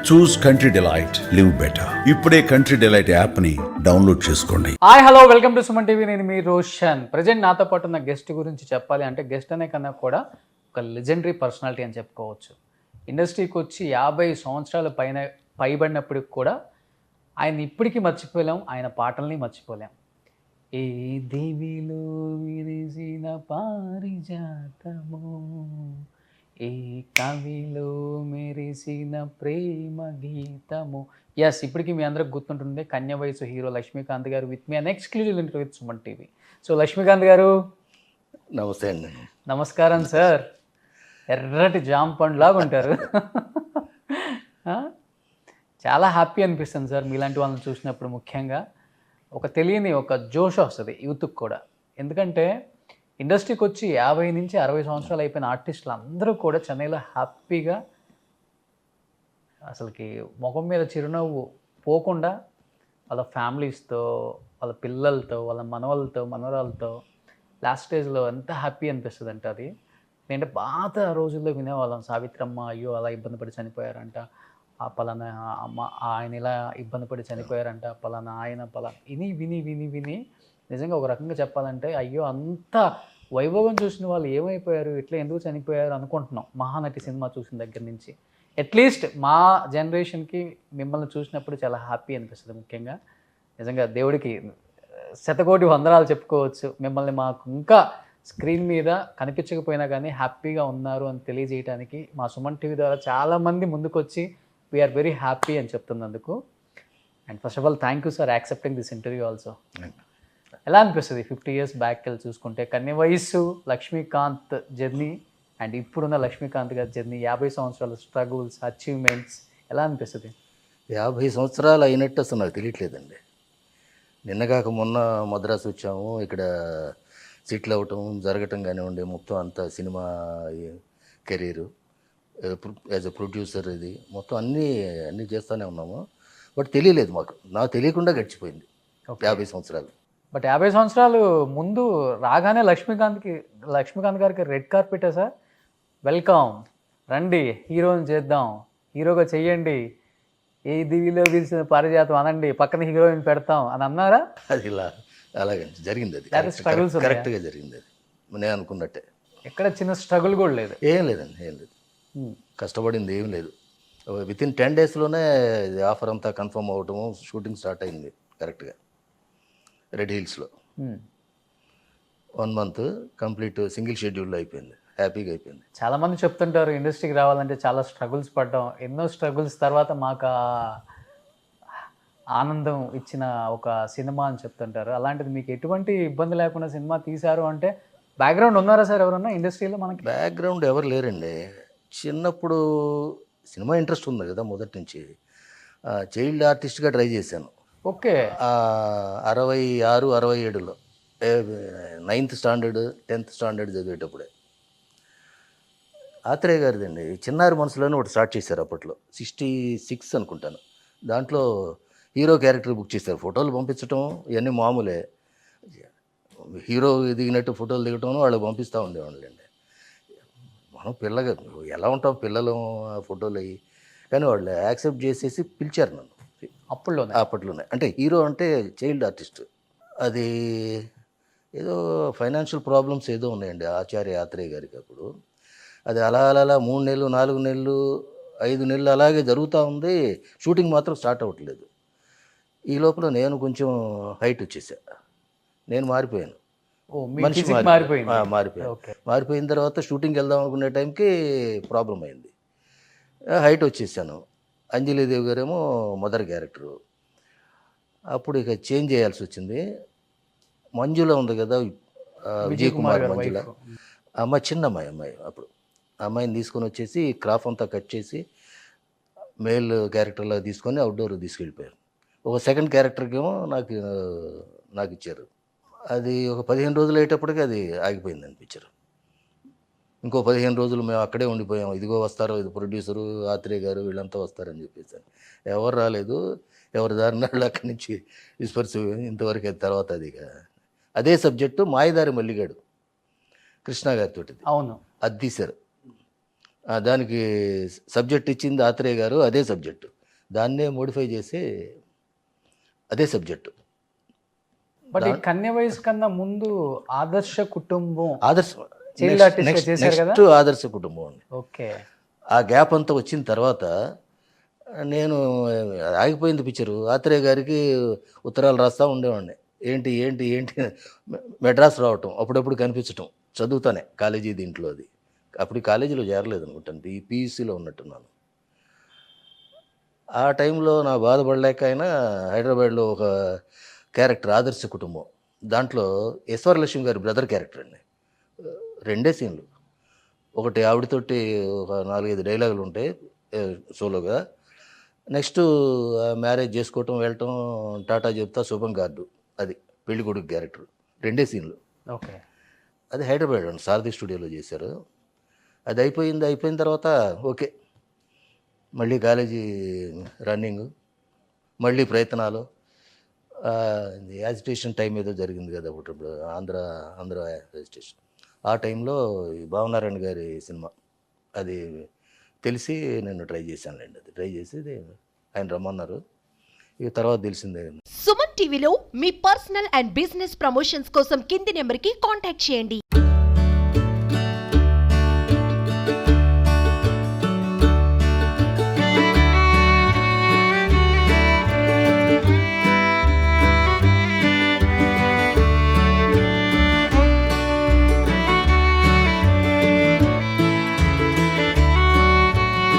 చూస్ country delight live better. ఇప్పుడే country delight app ని download చేసుకోండి. Hi hello welcome to Suman TV. నేను మీ Roshan. Present నాతో పాటు ఉన్న గెస్ట్ గురించి చెప్పాలి అంటే గెస్ట్ అనే కన్నా కూడా ఒక లెజెండరీ పర్సనాలిటీ అని చెప్పుకోవచ్చు. ఇండస్ట్రీకి వచ్చి 50 సంవత్సరాల పైబడినప్పటికి కూడా ఆయన ఇప్పటికీ మర్చిపోలేం, ఆయన పాటల్ని మర్చిపోలేం. ఏ దేవిలో విరిసిన పారిజాతము, ఏ కవిలో మెరిసిన ప్రేమ గీతము. ఎస్, ఇప్పటికీ మీ అందరికి గుర్తుంటుంది కన్య వయసు హీరో లక్ష్మీకాంత్ గారు with me an exclusive interview with Suman TV. So Laxmikanth గారు నమస్తే అండి. నమస్కారం సార్. ఎర్రటి జామ పండులాగా ఉంటారు. చాలా హ్యాపీ అనిపిస్తుంది సార్ మీలాంటి వాళ్ళని చూసినప్పుడు. ముఖ్యంగా ఒక తెలియని ఒక జోష్ వస్తుంది యూత్కి కూడా. ఎందుకంటే ఇండస్ట్రీకి వచ్చి 50 నుంచి 60 సంవత్సరాలు అయిపోయిన ఆర్టిస్టులు అందరూ కూడా చెన్నైలో హ్యాపీగా అసలుకి ముఖం మీద చిరునవ్వు పోకుండా వాళ్ళ ఫ్యామిలీస్తో, వాళ్ళ పిల్లలతో, వాళ్ళ మనవలతో, మనవరాలతో లాస్ట్ స్టేజ్లో ఎంత హ్యాపీ అనిపిస్తుంది అంటే అది. నేను పాత రోజుల్లో వినేవాళ్ళం, సావిత్రమ్మ అయ్యో అలా ఇబ్బంది పడి చనిపోయారంట, ఆ పలానా అమ్మ ఆయన ఇలా ఇబ్బంది పడి చనిపోయారంట, పలానా ఆయన విని విని విని విని నిజంగా ఒక రకంగా చెప్పాలంటే అయ్యో అంత వైభవం చూసిన వాళ్ళు ఏమైపోయారు, ఇట్లా ఎందుకు చనిపోయారు అనుకుంటున్నాం మహానటి సినిమా చూసిన దగ్గర నుంచి. అట్లీస్ట్ మా జనరేషన్కి మిమ్మల్ని చూసినప్పుడు చాలా హ్యాపీ అనిపిస్తుంది. ముఖ్యంగా నిజంగా దేవుడికి శతకోటి వందనాలు చెప్పుకోవచ్చు. మిమ్మల్ని మాకు ఇంకా స్క్రీన్ మీద కనిపించకపోయినా కానీ హ్యాపీగా ఉన్నారు అని తెలియజేయడానికి మా సుమన్ టీవీ ద్వారా చాలామంది ముందుకొచ్చి వీఆర్ వెరీ హ్యాపీ అని చెప్తున్నందుకు. And first of all thank you sir accepting this interview also. ఎలా అనిపిస్తుంది 50 years బ్యాక్ వెళ్ళి చూసుకుంటే కన్య వయస్సు లక్ష్మీకాంత్ జర్నీ అండ్ ఇప్పుడున్న లక్ష్మీకాంత్ గారి జర్నీ, 50 సంవత్సరాల స్ట్రగుల్స్, అచీవ్మెంట్స్ ఎలా అనిపిస్తుంది? 50 సంవత్సరాలు అయినట్టు అసలు నాకు తెలియట్లేదండి. నిన్నగాక మొన్న మద్రాసు వచ్చాము, ఇక్కడ సెటిల్ అవ్వటం జరగటం కానివ్వండి, మొత్తం అంతా cinema career as a producer ఇది మొత్తం అన్నీ చేస్తూనే ఉన్నాము. బట్ తెలియలేదు నాకు తెలియకుండా గడిచిపోయింది 50 సంవత్సరాలు. బట్ 50 సంవత్సరాలు ముందు రాగానే లక్ష్మీకాంత్ గారికి రెడ్ కార్పెట్ సార్, వెల్కమ్, రండి హీరోని చేద్దాం, హీరోగా చెయ్యండి, ఏ దివిలో పిలిచిన పారిజాతం అనండి, పక్కన హీరోయిన్ పెడతాం అని అన్నారా? అది అలాగే జరిగింది. అది స్ట్రగుల్స్ కరెక్ట్గా జరిగింది. అది నేను అనుకున్నట్టే. ఎక్కడ చిన్న స్ట్రగుల్ కూడా లేదు? ఏం లేదండి, ఏం లేదు. కష్టపడింది ఏం లేదు. వితిన్ 10 daysలోనే ఆఫర్ అంతా కన్ఫర్మ్ అవ్వటము, షూటింగ్ స్టార్ట్ అయింది కరెక్ట్గా రెడ్ హిల్స్లో. 1 month కంప్లీట్ సింగిల్ షెడ్యూల్లో అయిపోయింది, హ్యాపీగా అయిపోయింది. చాలామంది చెప్తుంటారు ఇండస్ట్రీకి రావాలంటే చాలా స్ట్రగుల్స్ పడ్డాం, ఎన్నో స్ట్రగుల్స్ తర్వాత మాకు ఆనందం ఇచ్చిన ఒక సినిమా అని చెప్తుంటారు. అలాంటిది మీకు ఎటువంటి ఇబ్బంది లేకుండా సినిమా తీశారు అంటే బ్యాక్గ్రౌండ్ ఉన్నారా సార్ ఎవరన్నా ఇండస్ట్రీలో? మనకి బ్యాక్గ్రౌండ్ ఎవరు లేరండి. చిన్నప్పుడు సినిమా ఇంట్రెస్ట్ ఉంది కదా మొదటి నుంచి. చైల్డ్ ఆర్టిస్ట్గా ట్రై చేశాను. ఓకే. 66, 67లో 9th standard 10th standard చదివేటప్పుడే ఆత్రేయ గారిదండి చిన్నారి మనసులోనే ఒకటి స్టార్ట్ చేశారు అప్పట్లో, 66 అనుకుంటాను. దాంట్లో హీరో క్యారెక్టర్ బుక్ చేశారు. ఫోటోలు పంపించడం ఇవన్నీ మామూలే, హీరో దిగినట్టు ఫోటోలు దిగటం వాళ్ళు పంపిస్తూ ఉండేవాళ్ళండి. మనం పిల్లగా ఎలా ఉంటాం పిల్లలు ఫోటోలు అయ్యి, కానీ వాళ్ళు యాక్సెప్ట్ చేసేసి పిలిచారు నన్ను అప్పట్లోనే. అంటే హీరో అంటే చైల్డ్ ఆర్టిస్ట్. అది ఏదో ఫైనాన్షియల్ ప్రాబ్లమ్స్ ఏదో ఉన్నాయండి ఆచార్య ఆత్రేయ గారికి అప్పుడు. అది అలా 3 నెలలు 4 నెలలు 5 నెలలు అలాగే జరుగుతూ ఉంది. షూటింగ్ మాత్రం స్టార్ట్ అవ్వట్లేదు. ఈ లోపల నేను కొంచెం హైట్ వచ్చేసా, నేను మారిపోయాను. మనిషి మారిపోయిన తర్వాత షూటింగ్ వెళ్దాం అనుకునే టైంకి ప్రాబ్లం అయింది, హైట్ వచ్చేసాను. అంజలీదేవి గారేమో మదర్ క్యారెక్టరు. అప్పుడు ఇక చేంజ్ చేయాల్సి వచ్చింది. మంజుల ఉంది కదా, విజయ్ కుమార్ మంజుల అమ్మాయి, చిన్న అమ్మాయి అప్పుడు. అమ్మాయిని తీసుకొని వచ్చేసి క్రాఫ్ అంతా కట్ చేసి మేల్ క్యారెక్టర్లా తీసుకొని అవుట్డోర్ తీసుకెళ్ళిపోయారు. ఒక సెకండ్ క్యారెక్టర్కి ఏమో నాకు ఇచ్చారు. అది ఒక 15 రోజులు అయ్యేటప్పటికి అది ఆగిపోయింది అనిపించారు. ఇంకో 15 రోజులు మేము అక్కడే ఉండిపోయాం. ఇదిగో వస్తారు, ఇది ప్రొడ్యూసరు ఆత్రేయ గారు వీళ్ళంతా వస్తారని చెప్పేసి. ఎవరు రాలేదు, ఎవరి దారిన అక్కడి నుంచి డిస్పర్స్ ఇంతవరకు. తర్వాత అదే సబ్జెక్టు మాయదారి మల్లిగాడు కృష్ణ గారితో, అవును, అది తీశారు. దానికి సబ్జెక్ట్ ఇచ్చింది ఆత్రేయ గారు, అదే సబ్జెక్టు దాన్నే మోడిఫై చేసి అదే సబ్జెక్టు. బట్ ఈ కన్య వయసు కన్నా ముందు ఆదర్శ కుటుంబం ఆదర్శ చైల్డ్ ఆర్టిస్ట్ గా చేశారు కదా. నెక్స్ట్ ఆదర్శ కుటుంబం అండి. ఓకే. ఆ గ్యాప్ అంతా వచ్చిన తర్వాత నేను ఆగిపోయింది పిక్చరు. ఆత్రేయ గారికి ఉత్తరాలు రాస్తూ ఉండేవాడిని. ఏంటి ఏంటి ఏంటి మెడ్రాస్ రావటం, అప్పుడప్పుడు కనిపించటం, చదువుతానే కాలేజీ దీంట్లో. అది అప్పుడు కాలేజీలో చేరలేదు అనుకుంటాను, పీయూసీలో ఉన్నట్టున్నాను. ఆ టైంలో నా బాధపడలేక అయినా హైదరాబాద్లో ఒక క్యారెక్టర్ ఆదర్శ కుటుంబం, దాంట్లో ఈశ్వరలక్ష్మి గారి బ్రదర్ క్యారెక్టర్ అండి. 2 సీన్లు, ఒకటి ఆవిడతోటి ఒక 4-5 డైలాగులు ఉంటాయి సోలోగా. నెక్స్ట్ మ్యారేజ్ చేసుకోవటం, వెళ్ళటం, టాటా చెప్తా, శుభం కార్డు, అది పెళ్లి కొడుకు క్యారెక్టర్. 2 సీన్లు. ఓకే. అది హైదరాబాద్ అండి, సారథి స్టూడియోలో చేశారు. అది అయిపోయిన తర్వాత ఓకే, మళ్ళీ కాలేజీ రన్నింగ్, మళ్ళీ ప్రయత్నాలు. యాజిటేషన్ టైం ఏదో జరిగింది కదా ఇప్పుడు, ఆంధ్ర యాజిటేషన్. ఆ టైంలో ఈ భావనారాయణ గారి సినిమా అది తెలిసి నేను ట్రై చేశానులేండి. అది ట్రై చేసి ఆయన రమ్మన్నారు. ఇక తర్వాత తెలిసిందే. సుమన్ టీవీలో మీ పర్సనల్ అండ్ బిజినెస్ ప్రమోషన్స్ కోసం కింది నెంబర్కి కాంటాక్ట్ చేయండి.